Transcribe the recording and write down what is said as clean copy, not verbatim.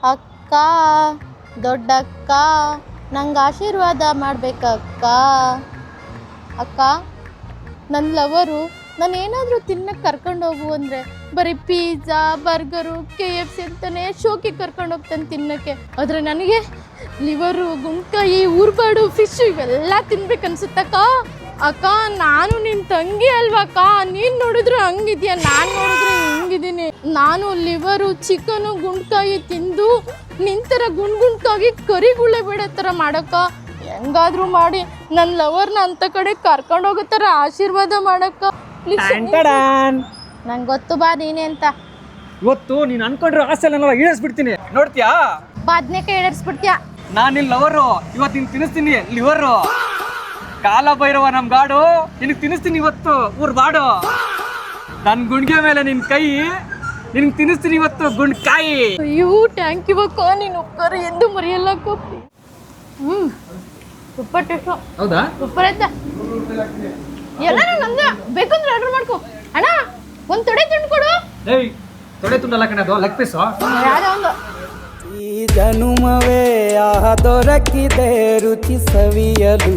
ಅಕ್ಕ ದೊಡ್ಡಕ್ಕ ನಂಗೆ ಆಶೀರ್ವಾದ ಮಾಡ್ಬೇಕಕ್ಕ. ಅಕ್ಕ ನನ್ನ ಲವರು ನಾನು ಏನಾದರೂ ತಿನ್ನಕ್ಕೆ ಕರ್ಕೊಂಡು ಹೋಗು ಅಂದರೆ ಬರೀ ಪಿಜ್ಜಾ ಬರ್ಗರು KFC ಅಂತಾನೆ ಶೋಕಿಗೆ ಕರ್ಕೊಂಡು ಹೋಗ್ತಾನೆ ತಿನ್ನೋಕ್ಕೆ. ಆದರೆ ನನಗೆ ಲಿವರು ಗುಂಡ್ಕಾಯಿ ಊರ್ಬಾಡು ಫಿಶ್ಶು ಇವೆಲ್ಲ ತಿನ್ಬೇಕನ್ಸುತ್ತಕ್ಕ. ಅಕ್ಕ ನಾನು ನಿನ್ನ ತಂಗಿ ಅಲ್ವಕ್ಕ, ನೀನು ನೋಡಿದ್ರೆ ಹಂಗಿದ್ಯಾ, ನಾನು ನೋಡಿದ್ರೆ ಹಿಂಗಿದ್ದೀನಿ. ನಾನು ಲಿವರು ಚಿಕನು ಗುಂಡ್ಕಾಯಿ ತಿಂದು ನಿಂತರ ಗುಂಡ್ಕಾಗಿ ಕರಿಗುಳ್ಳೆ ಬಿಡೋ ಥರ ಮಾಡಕ್ಕ. ಹೆಂಗಾದ್ರೂ ಮಾಡಿ ನನ್ನ ಲವರ್ನ ಅಂತ ಕಡೆ ಕರ್ಕೊಂಡು ಹೋಗೋ ಥರ ಆಶೀರ್ವಾದ ಮಾಡಕ್ಕ. ನಂಗೆ ಗೊತ್ತು ಬಾ ನೀನೆ ಅಂತ. ಇವತ್ತು ನೀನು ಅನ್ಕೊಂಡ್ರೆ ಆಸೆಲ್ಲ ಈಡೇರಿಸ್ಬಿಡ್ತೀನಿ, ನೋಡ್ತೀಯಾ? ಬಾದ್ನೇಕ ಈಡೇರಿಸ್ಬಿಡ್ತೀಯ. ನಾನು ನಿನ್ನ ಲವರು, ಇವತ್ತು ನಿನ್ ತಿನ್ನಿಸ್ತೀನಿ ಲಿವರು. ಕಾಲ ಭೈರವ ನಮ್ ಗಾಡು, ನಿನಗೆ ತಿನ್ನಿಸ್ತೀನಿ ಇವತ್ತು ಊರ್ ಬಾಡು. ನನ್ನ ಗುಂಡ್ಗೆ ಮೇಲೆ ನಿನ್ ಕೈ, ನಿನಗೆ ತಿನ್ನಿಸ್ತೀನಿ ಇವತ್ತು ಗುಂಡ್ಕಾಯಿ. ಅಯ್ಯೋ ಥ್ಯಾಂಕ್ ಯು ಅಕ್ಕ, ನೀನು ಉಪ್ಕಾರ ಎಂದು ಮರೆಯಲ್ಲಕ್ಕ. Super taste. ಹೌದಾ? ಸೂಪರ್ ಆಯ್ತಾ? ಎಲ್ಲರೂ ನಂದೆ ಬೇಕಂದ್ರೆ ಆರ್ಡರ್ ಮಾಡ್ಕೊ. ಅಣ್ಣ ಒಂದು ತೊಡೆ ತುಂಡು ಕೊಡು. ಏಯ್ ತೊಡೆ ತುಂಡಲ್ಲ ಕಣದು, ಲೆಗ್ ಪೀಸು. ಯಾವ್ದೋ ಒಂದು. ಈ ಜನುಮವೇ ಆಹ ದೊರಕಿದೆ ರುಚಿ ಸವಿಯಲು.